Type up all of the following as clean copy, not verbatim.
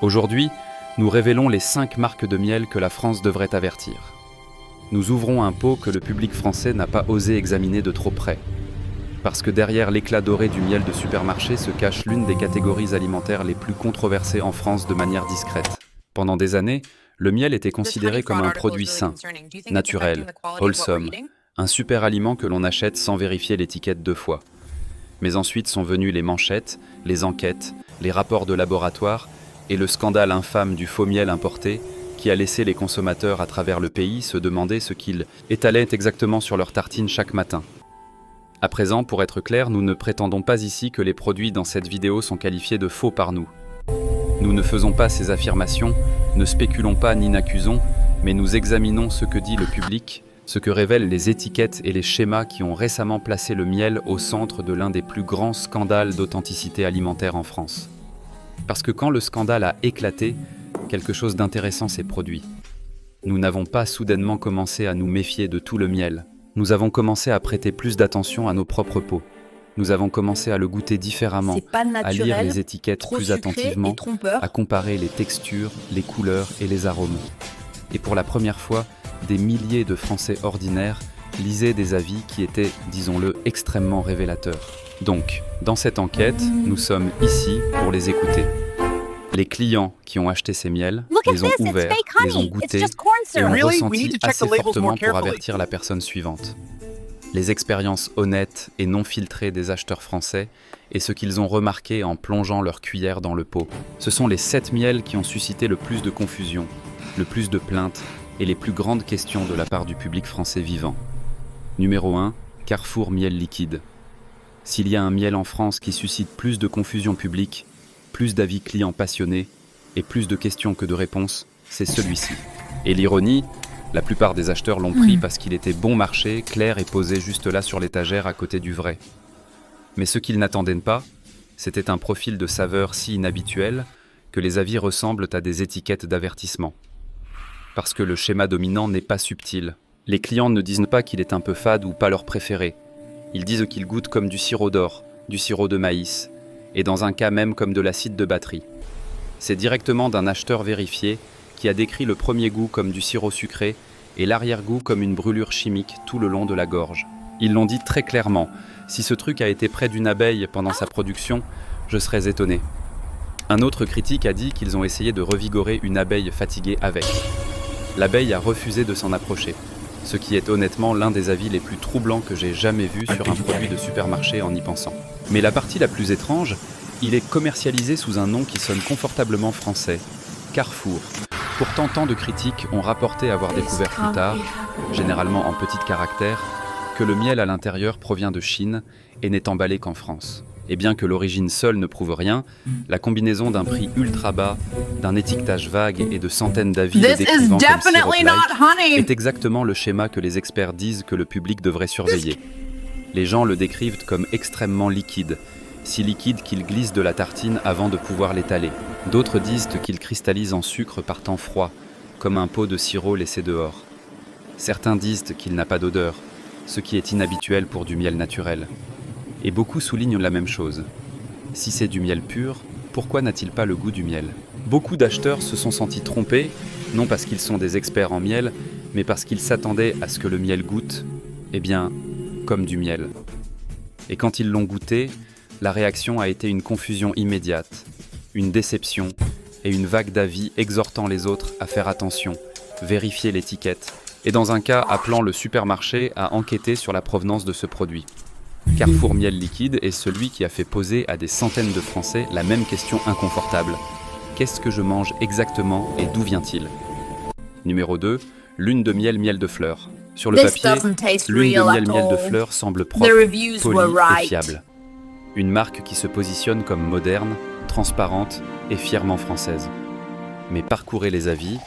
Aujourd'hui, nous révélons les 5 marques de miel que la France devrait avertir. Nous ouvrons un pot que le public français n'a pas osé examiner de trop près. Parce que derrière l'éclat doré du miel de supermarché se cache l'une des catégories alimentaires les plus controversées en France de manière discrète. Pendant des années, le miel était considéré comme un produit sain, naturel, wholesome, un super aliment que l'on achète sans vérifier l'étiquette 2 fois. Mais ensuite sont venues les manchettes, les enquêtes, les rapports de laboratoire et le scandale infâme du faux miel importé qui a laissé les consommateurs à travers le pays se demander ce qu'ils étalaient exactement sur leurs tartines chaque matin. À présent, pour être clair, nous ne prétendons pas ici que les produits dans cette vidéo sont qualifiés de faux par nous. Nous ne faisons pas ces affirmations, ne spéculons pas ni n'accusons, mais nous examinons ce que dit le public, ce que révèlent les étiquettes et les schémas qui ont récemment placé le miel au centre de l'un des plus grands scandales d'authenticité alimentaire en France. Parce que quand le scandale a éclaté, quelque chose d'intéressant s'est produit. Nous n'avons pas soudainement commencé à nous méfier de tout le miel. Nous avons commencé à prêter plus d'attention à nos propres pots. Nous avons commencé à le goûter différemment, à lire les étiquettes plus attentivement, à comparer les textures, les couleurs et les arômes. Et pour la première fois, des milliers de Français ordinaires lisaient des avis qui étaient, disons-le, extrêmement révélateurs. Donc, dans cette enquête, nous sommes ici pour les écouter. Les clients qui ont acheté ces miels, les ont ouverts, les ont goûtés et ont ressenti assez fortement pour avertir la personne suivante. Les expériences honnêtes et non filtrées des acheteurs français et ce qu'ils ont remarqué en plongeant leur cuillère dans le pot. Ce sont les 7 miels qui ont suscité le plus de confusion, le plus de plaintes et les plus grandes questions de la part du public français vivant. Numéro 1, Carrefour miel liquide. S'il y a un miel en France qui suscite plus de confusion publique, plus d'avis clients passionnés et plus de questions que de réponses, c'est celui-ci. Et l'ironie, la plupart des acheteurs l'ont pris parce qu'il était bon marché, clair et posé juste là sur l'étagère à côté du vrai. Mais ce qu'ils n'attendaient pas, c'était un profil de saveur si inhabituel que les avis ressemblent à des étiquettes d'avertissement. Parce que le schéma dominant n'est pas subtil. Les clients ne disent pas qu'il est un peu fade ou pas leur préféré. Ils disent qu'il goûte comme du sirop d'or, du sirop de maïs, et dans un cas même comme de l'acide de batterie. C'est directement d'un acheteur vérifié qui a décrit le premier goût comme du sirop sucré et l'arrière-goût comme une brûlure chimique tout le long de la gorge. Ils l'ont dit très clairement, si ce truc a été près d'une abeille pendant sa production, je serais étonné. Un autre critique a dit qu'ils ont essayé de revigorer une abeille fatiguée avec. L'abeille a refusé de s'en approcher, ce qui est honnêtement l'un des avis les plus troublants que j'ai jamais vu sur un produit de supermarché en y pensant. Mais la partie la plus étrange, il est commercialisé sous un nom qui sonne confortablement français, Carrefour. Pourtant, tant de critiques ont rapporté avoir découvert plus tard, généralement en petits caractères, que le miel à l'intérieur provient de Chine et n'est emballé qu'en France. Et bien que l'origine seule ne prouve rien, la combinaison d'un prix ultra bas, d'un étiquetage vague et de centaines d'avis le décrivant comme sirop-like est exactement le schéma que les experts disent que le public devrait surveiller. Les gens le décrivent comme extrêmement liquide, si liquide qu'il glisse de la tartine avant de pouvoir l'étaler. D'autres disent qu'il cristallise en sucre par temps froid, comme un pot de sirop laissé dehors. Certains disent qu'il n'a pas d'odeur, ce qui est inhabituel pour du miel naturel. Et beaucoup soulignent la même chose. Si c'est du miel pur, pourquoi n'a-t-il pas le goût du miel ? Beaucoup d'acheteurs se sont sentis trompés, non parce qu'ils sont des experts en miel, mais parce qu'ils s'attendaient à ce que le miel goûte, comme du miel. Et quand ils l'ont goûté, la réaction a été une confusion immédiate, une déception et une vague d'avis exhortant les autres à faire attention, vérifier l'étiquette, et dans un cas appelant le supermarché à enquêter sur la provenance de ce produit. Carrefour miel liquide est celui qui a fait poser à des centaines de Français la même question inconfortable. Qu'est-ce que je mange exactement et d'où vient-il ? Numéro 2, lune de miel de fleurs. Sur le papier, lune de miel de fleurs semble propre, polie et fiable. Une marque qui se positionne comme moderne, transparente et fièrement française. Mais parcourez les avis,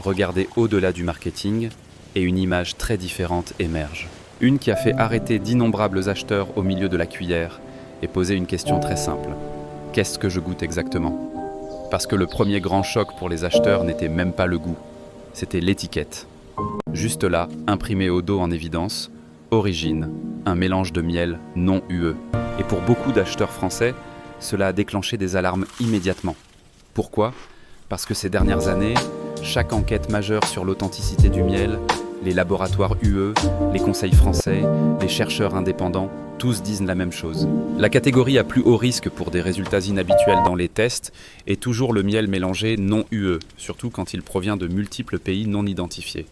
regardez au-delà du marketing et une image très différente émerge. Une qui a fait arrêter d'innombrables acheteurs au milieu de la cuillère et poser une question très simple. Qu'est-ce que je goûte exactement ? Parce que le premier grand choc pour les acheteurs n'était même pas le goût, c'était l'étiquette. Juste là, imprimé au dos en évidence, origine, un mélange de miel non UE. Et pour beaucoup d'acheteurs français, cela a déclenché des alarmes immédiatement. Pourquoi ? Parce que ces dernières années, chaque enquête majeure sur l'authenticité du miel, les laboratoires UE, les conseils français, les chercheurs indépendants, tous disent la même chose. La catégorie à plus haut risque pour des résultats inhabituels dans les tests est toujours le miel mélangé non UE, surtout quand il provient de multiples pays non identifiés.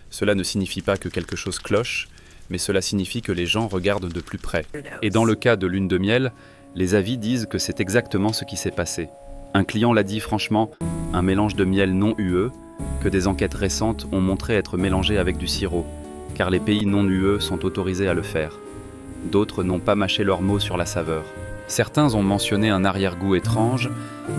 Cela ne signifie pas que quelque chose cloche, mais cela signifie que les gens regardent de plus près. Et dans le cas de lune de miel, les avis disent que c'est exactement ce qui s'est passé. Un client l'a dit franchement, un mélange de miel non UE, que des enquêtes récentes ont montré être mélangé avec du sirop, car les pays non UE sont autorisés à le faire. D'autres n'ont pas mâché leurs mots sur la saveur. Certains ont mentionné un arrière-goût étrange,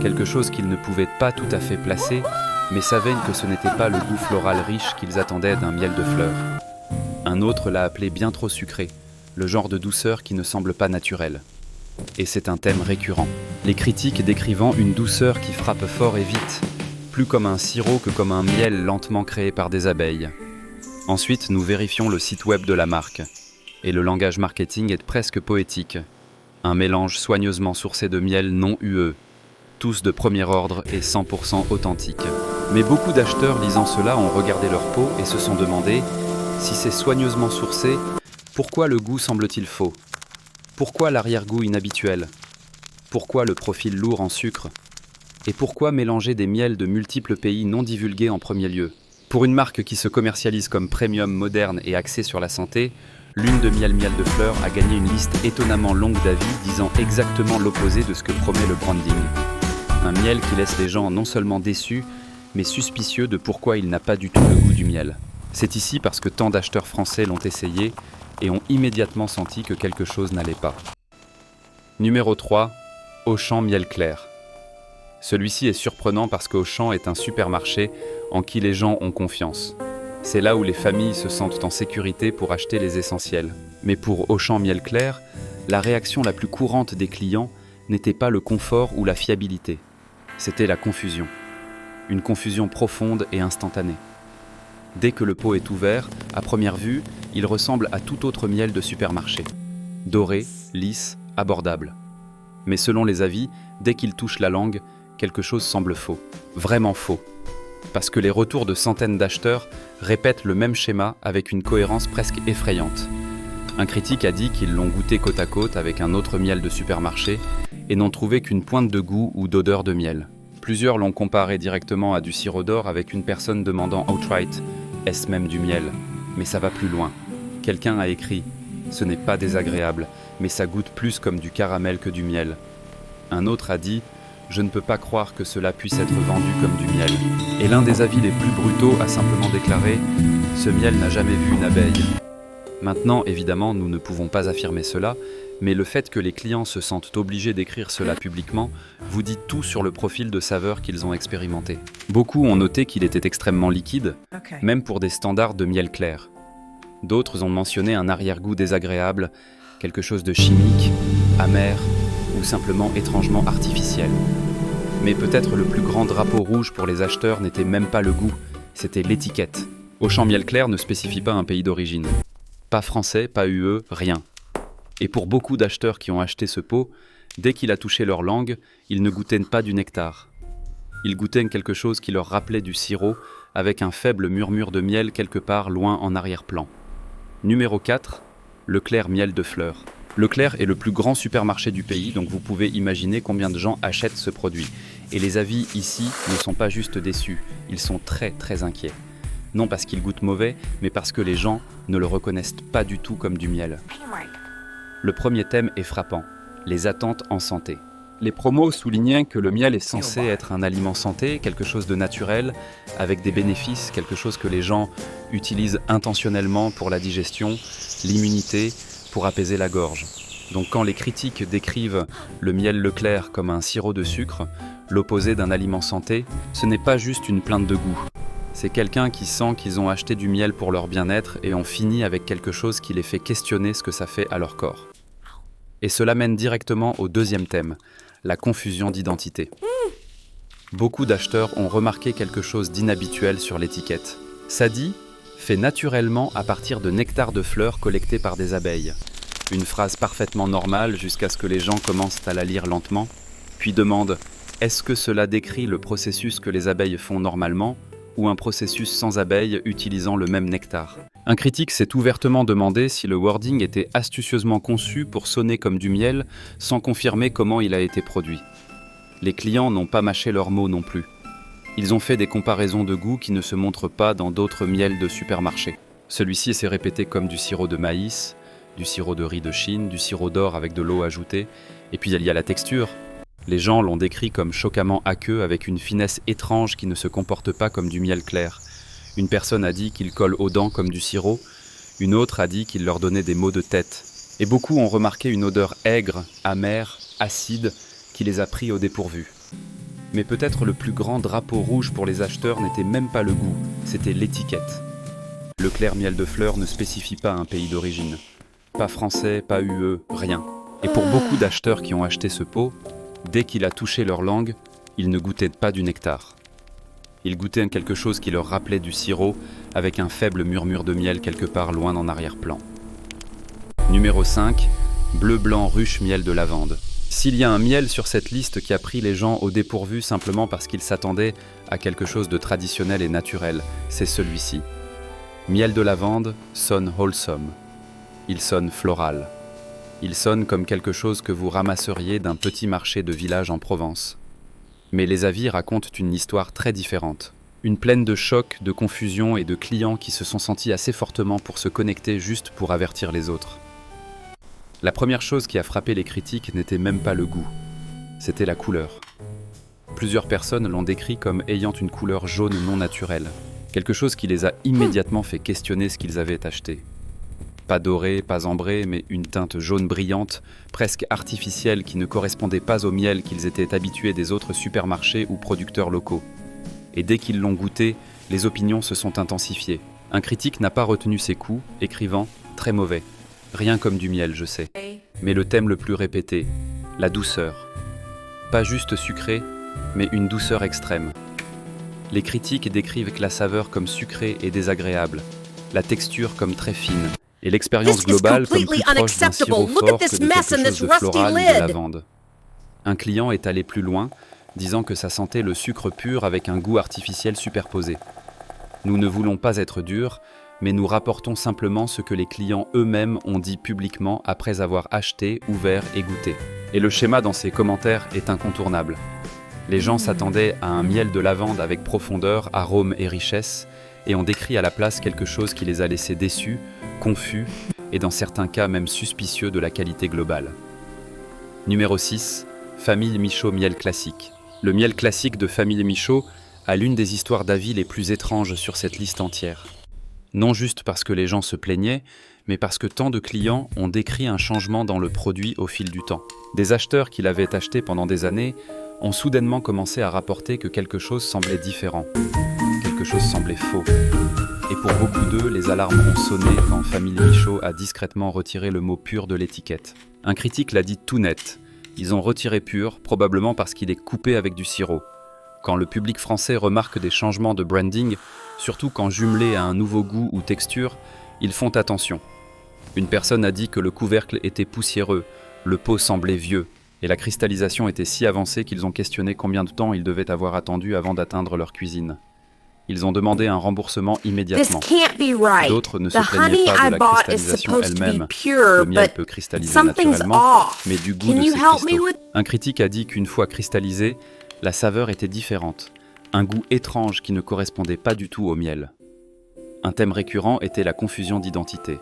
quelque chose qu'ils ne pouvaient pas tout à fait placer, mais savaient que ce n'était pas le goût floral riche qu'ils attendaient d'un miel de fleurs. Un autre l'a appelé bien trop sucré, le genre de douceur qui ne semble pas naturelle. Et c'est un thème récurrent. Les critiques décrivant une douceur qui frappe fort et vite, plus comme un sirop que comme un miel lentement créé par des abeilles. Ensuite, nous vérifions le site web de la marque. Et le langage marketing est presque poétique. Un mélange soigneusement sourcé de miel non UE, tous de premier ordre et 100% authentiques. Mais beaucoup d'acheteurs lisant cela ont regardé leur peau et se sont demandé si c'est soigneusement sourcé, pourquoi le goût semble-t-il faux? Pourquoi l'arrière-goût inhabituel? Pourquoi le profil lourd en sucre? Et pourquoi mélanger des miels de multiples pays non divulgués en premier lieu? Pour une marque qui se commercialise comme premium, moderne et axée sur la santé, Lune de miel de fleurs a gagné une liste étonnamment longue d'avis disant exactement l'opposé de ce que promet le branding. Un miel qui laisse les gens non seulement déçus, mais suspicieux de pourquoi il n'a pas du tout le goût du miel. C'est ici parce que tant d'acheteurs français l'ont essayé et ont immédiatement senti que quelque chose n'allait pas. Numéro 3. Auchan miel clair. Celui-ci est surprenant parce qu'Auchan est un supermarché en qui les gens ont confiance. C'est là où les familles se sentent en sécurité pour acheter les essentiels. Mais pour Auchan miel clair, la réaction la plus courante des clients n'était pas le confort ou la fiabilité. C'était la confusion. Une confusion profonde et instantanée. Dès que le pot est ouvert, à première vue, il ressemble à tout autre miel de supermarché. Doré, lisse, abordable. Mais selon les avis, dès qu'il touche la langue, quelque chose semble faux. Vraiment faux. Parce que les retours de centaines d'acheteurs répètent le même schéma avec une cohérence presque effrayante. Un critique a dit qu'ils l'ont goûté côte à côte avec un autre miel de supermarché et n'ont trouvé qu'une pointe de goût ou d'odeur de miel. Plusieurs l'ont comparé directement à du sirop d'or avec une personne demandant outright « Est-ce même du miel ?» Mais ça va plus loin. Quelqu'un a écrit « Ce n'est pas désagréable, mais ça goûte plus comme du caramel que du miel. » Un autre a dit « Je ne peux pas croire que cela puisse être vendu comme du miel. » Et l'un des avis les plus brutaux a simplement déclaré « Ce miel n'a jamais vu une abeille. » Maintenant, évidemment, nous ne pouvons pas affirmer cela, mais le fait que les clients se sentent obligés d'écrire cela publiquement vous dit tout sur le profil de saveur qu'ils ont expérimenté. Beaucoup ont noté qu'il était extrêmement liquide, même pour des standards de miel clair. D'autres ont mentionné un arrière-goût désagréable, quelque chose de chimique, amer ou simplement étrangement artificiel. Mais peut-être le plus grand drapeau rouge pour les acheteurs n'était même pas le goût, c'était l'étiquette. Auchan miel clair ne spécifie pas un pays d'origine. Pas français, pas UE, rien. Et pour beaucoup d'acheteurs qui ont acheté ce pot, dès qu'il a touché leur langue, ils ne goûtaient pas du nectar. Ils goûtaient quelque chose qui leur rappelait du sirop, avec un faible murmure de miel quelque part loin en arrière-plan. Numéro 4. Leclerc miel de fleurs. Leclerc est le plus grand supermarché du pays, donc vous pouvez imaginer combien de gens achètent ce produit. Et les avis ici ne sont pas juste déçus, ils sont très très inquiets. Non parce qu'il goûte mauvais, mais parce que les gens ne le reconnaissent pas du tout comme du miel. Le premier thème est frappant, les attentes en santé. Les promos soulignaient que le miel est censé être un aliment santé, quelque chose de naturel, avec des bénéfices, quelque chose que les gens utilisent intentionnellement pour la digestion, l'immunité, pour apaiser la gorge. Donc quand les critiques décrivent le miel Leclerc comme un sirop de sucre, l'opposé d'un aliment santé, ce n'est pas juste une plainte de goût. C'est quelqu'un qui sent qu'ils ont acheté du miel pour leur bien-être et ont fini avec quelque chose qui les fait questionner ce que ça fait à leur corps. Et cela mène directement au deuxième thème, la confusion d'identité. Beaucoup d'acheteurs ont remarqué quelque chose d'inhabituel sur l'étiquette. Ça dit « fait naturellement à partir de nectar de fleurs collecté par des abeilles ». Une phrase parfaitement normale jusqu'à ce que les gens commencent à la lire lentement, puis demandent « Est-ce que cela décrit le processus que les abeilles font normalement ou un processus sans abeilles utilisant le même nectar? Un critique s'est ouvertement demandé si le wording était astucieusement conçu pour sonner comme du miel sans confirmer comment il a été produit. Les clients n'ont pas mâché leurs mots non plus. Ils ont fait des comparaisons de goût qui ne se montrent pas dans d'autres miels de supermarché. Celui-ci s'est répété comme du sirop de maïs, du sirop de riz de Chine, du sirop d'or avec de l'eau ajoutée, et puis il y a la texture. Les gens l'ont décrit comme choquamment aqueux avec une finesse étrange qui ne se comporte pas comme du miel clair. Une personne a dit qu'il colle aux dents comme du sirop, une autre a dit qu'il leur donnait des maux de tête. Et beaucoup ont remarqué une odeur aigre, amère, acide, qui les a pris au dépourvu. Mais peut-être le plus grand drapeau rouge pour les acheteurs n'était même pas le goût, c'était l'étiquette. Le clair miel de fleurs ne spécifie pas un pays d'origine. Pas français, pas UE, rien. Et pour beaucoup d'acheteurs qui ont acheté ce pot, dès qu'il a touché leur langue, ils ne goûtaient pas du nectar. Ils goûtaient quelque chose qui leur rappelait du sirop, avec un faible murmure de miel quelque part loin en arrière-plan. Numéro 5, bleu blanc ruche miel de lavande. S'il y a un miel sur cette liste qui a pris les gens au dépourvu simplement parce qu'ils s'attendaient à quelque chose de traditionnel et naturel, c'est celui-ci. Miel de lavande sonne wholesome. Il sonne floral. Il sonne comme quelque chose que vous ramasseriez d'un petit marché de village en Provence. Mais les avis racontent une histoire très différente. Une pleine de chocs, de confusion et de clients qui se sont sentis assez fortement pour se connecter juste pour avertir les autres. La première chose qui a frappé les critiques n'était même pas le goût, c'était la couleur. Plusieurs personnes l'ont décrit comme ayant une couleur jaune non naturelle, quelque chose qui les a immédiatement fait questionner ce qu'ils avaient acheté. Pas doré, pas ambré, mais une teinte jaune brillante, presque artificielle qui ne correspondait pas au miel qu'ils étaient habitués des autres supermarchés ou producteurs locaux. Et dès qu'ils l'ont goûté, les opinions se sont intensifiées. Un critique n'a pas retenu ses coups, écrivant « très mauvais ». Rien comme du miel, je sais. Mais le thème le plus répété, la douceur. Pas juste sucré, mais une douceur extrême. Les critiques décrivent la saveur comme sucrée et désagréable, la texture comme très fine, et l'expérience globale comme plus proche d'un sirop fort que de quelque chose de floral ou de lavande. Un client est allé plus loin, disant que ça sentait le sucre pur avec un goût artificiel superposé. Nous ne voulons pas être durs, mais nous rapportons simplement ce que les clients eux-mêmes ont dit publiquement après avoir acheté, ouvert et goûté. Et le schéma dans ces commentaires est incontournable. Les gens s'attendaient à un miel de lavande avec profondeur, arôme et richesse, et ont décrit à la place quelque chose qui les a laissés déçus, confus, et dans certains cas même suspicieux de la qualité globale. Numéro 6, Famille Michaud miel classique. Le miel classique de Famille Michaud a l'une des histoires d'avis les plus étranges sur cette liste entière. Non juste parce que les gens se plaignaient, mais parce que tant de clients ont décrit un changement dans le produit au fil du temps. Des acheteurs qui l'avaient acheté pendant des années ont soudainement commencé à rapporter que quelque chose semblait différent, quelque chose semblait faux. Et pour beaucoup d'eux, les alarmes ont sonné quand Famille Michaud a discrètement retiré le mot pur de l'étiquette. Un critique l'a dit tout net. Ils ont retiré pur, probablement parce qu'il est coupé avec du sirop. Quand le public français remarque des changements de branding, surtout quand jumelés à un nouveau goût ou texture, ils font attention. Une personne a dit que le couvercle était poussiéreux, le pot semblait vieux, et la cristallisation était si avancée qu'ils ont questionné combien de temps ils devaient avoir attendu avant d'atteindre leur cuisine. Ils ont demandé un remboursement immédiatement. D'autres ne se plaignaient pas de la cristallisation elle-même. Le miel peut cristalliser naturellement, mais du goût de ces cristaux. Un critique a dit qu'une fois cristallisé, la saveur était différente, un goût étrange qui ne correspondait pas du tout au miel. Un thème récurrent était la confusion d'identité.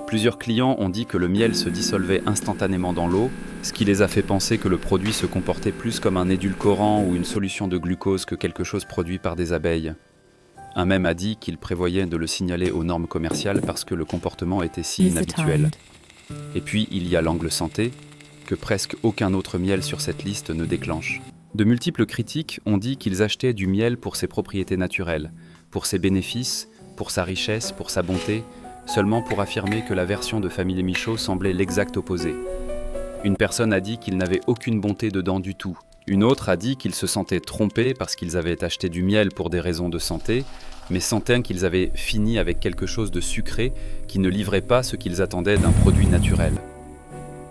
Plusieurs clients ont dit que le miel se dissolvait instantanément dans l'eau, ce qui les a fait penser que le produit se comportait plus comme un édulcorant ou une solution de glucose que quelque chose produit par des abeilles. Un même a dit qu'il prévoyait de le signaler aux normes commerciales parce que le comportement était si inhabituel. Et puis il y a l'angle santé, que presque aucun autre miel sur cette liste ne déclenche. De multiples critiques ont dit qu'ils achetaient du miel pour ses propriétés naturelles, pour ses bénéfices, pour sa richesse, pour sa bonté, seulement pour affirmer que la version de Famille Michaud semblait l'exact opposé. Une personne a dit qu'il n'avait aucune bonté dedans du tout. Une autre a dit qu'ils se sentaient trompés parce qu'ils avaient acheté du miel pour des raisons de santé, mais sentaient qu'ils avaient fini avec quelque chose de sucré qui ne livrait pas ce qu'ils attendaient d'un produit naturel.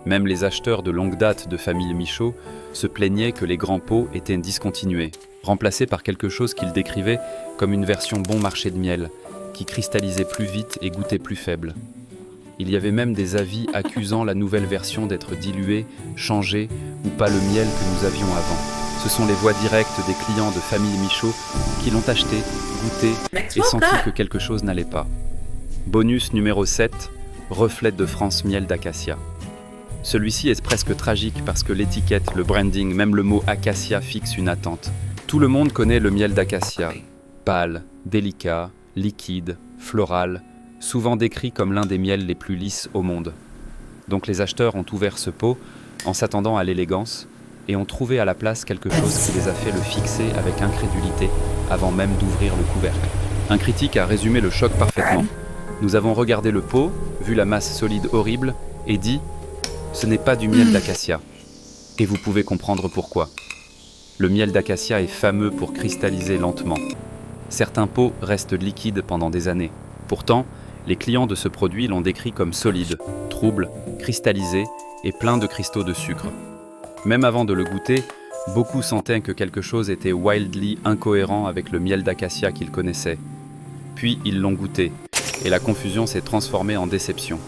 Même les acheteurs de longue date de famille Michaud se plaignaient que les grands pots étaient discontinués, remplacés par quelque chose qu'ils décrivaient comme une version bon marché de miel, qui cristallisait plus vite et goûtait plus faible. Il y avait même des avis accusant la nouvelle version d'être diluée, changée ou pas le miel que nous avions avant. Ce sont les voix directes des clients de famille Michaud qui l'ont acheté, goûté et senti que quelque chose n'allait pas. Bonus numéro 7, reflet de France miel d'acacia. Celui-ci est presque tragique parce que l'étiquette, le branding, même le mot acacia fixe une attente. Tout le monde connaît le miel d'acacia, pâle, délicat, liquide, floral, souvent décrit comme l'un des miels les plus lisses au monde. Donc les acheteurs ont ouvert ce pot en s'attendant à l'élégance et ont trouvé à la place quelque chose qui les a fait le fixer avec incrédulité avant même d'ouvrir le couvercle. Un critique a résumé le choc parfaitement. Nous avons regardé le pot, vu la masse solide horrible et dit « Ce n'est pas du miel d'acacia ». Et vous pouvez comprendre pourquoi. Le miel d'acacia est fameux pour cristalliser lentement. Certains pots restent liquides pendant des années. Pourtant, les clients de ce produit l'ont décrit comme solide, trouble, cristallisé et plein de cristaux de sucre. Même avant de le goûter, beaucoup sentaient que quelque chose était wildly incohérent avec le miel d'acacia qu'ils connaissaient. Puis ils l'ont goûté, et la confusion s'est transformée en déception.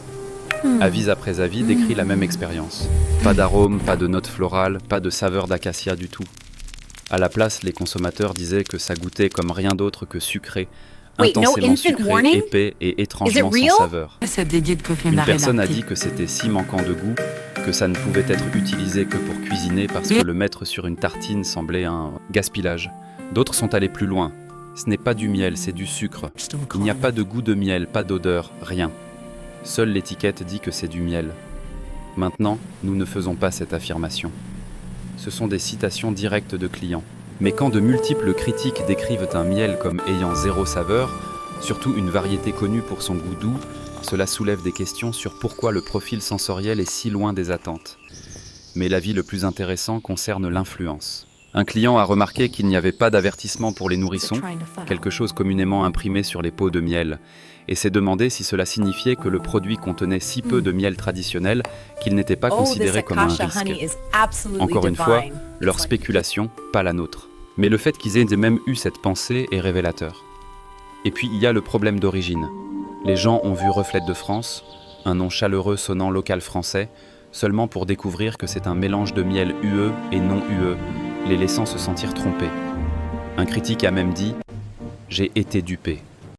Avis après avis décrit la même expérience. Pas d'arôme, pas de notes florales, pas de saveur d'acacia du tout. À la place, les consommateurs disaient que ça goûtait comme rien d'autre que sucré, intensément sucré, épais et étrangement sans saveur. Une personne a dit que c'était si manquant de goût que ça ne pouvait être utilisé que pour cuisiner parce que le mettre sur une tartine semblait un gaspillage. D'autres sont allés plus loin. Ce n'est pas du miel, c'est du sucre. Il n'y a pas de goût de miel, pas d'odeur, rien. Seule l'étiquette dit que c'est du miel. Maintenant, nous ne faisons pas cette affirmation. Ce sont des citations directes de clients. Mais quand de multiples critiques décrivent un miel comme ayant zéro saveur, surtout une variété connue pour son goût doux, cela soulève des questions sur pourquoi le profil sensoriel est si loin des attentes. Mais l'avis le plus intéressant concerne l'influence. Un client a remarqué qu'il n'y avait pas d'avertissement pour les nourrissons, quelque chose communément imprimé sur les pots de miel, et s'est demandé si cela signifiait que le produit contenait si peu de miel traditionnel qu'il n'était pas considéré comme un risque. Encore une fois, leur spéculation, pas la nôtre. Mais le fait qu'ils aient même eu cette pensée est révélateur. Et puis il y a le problème d'origine. Les gens ont vu Reflet de France, un nom chaleureux sonnant local français, seulement pour découvrir que c'est un mélange de miel UE et non UE, les laissant se sentir trompés. Un critique a même dit « J'ai été dupé ».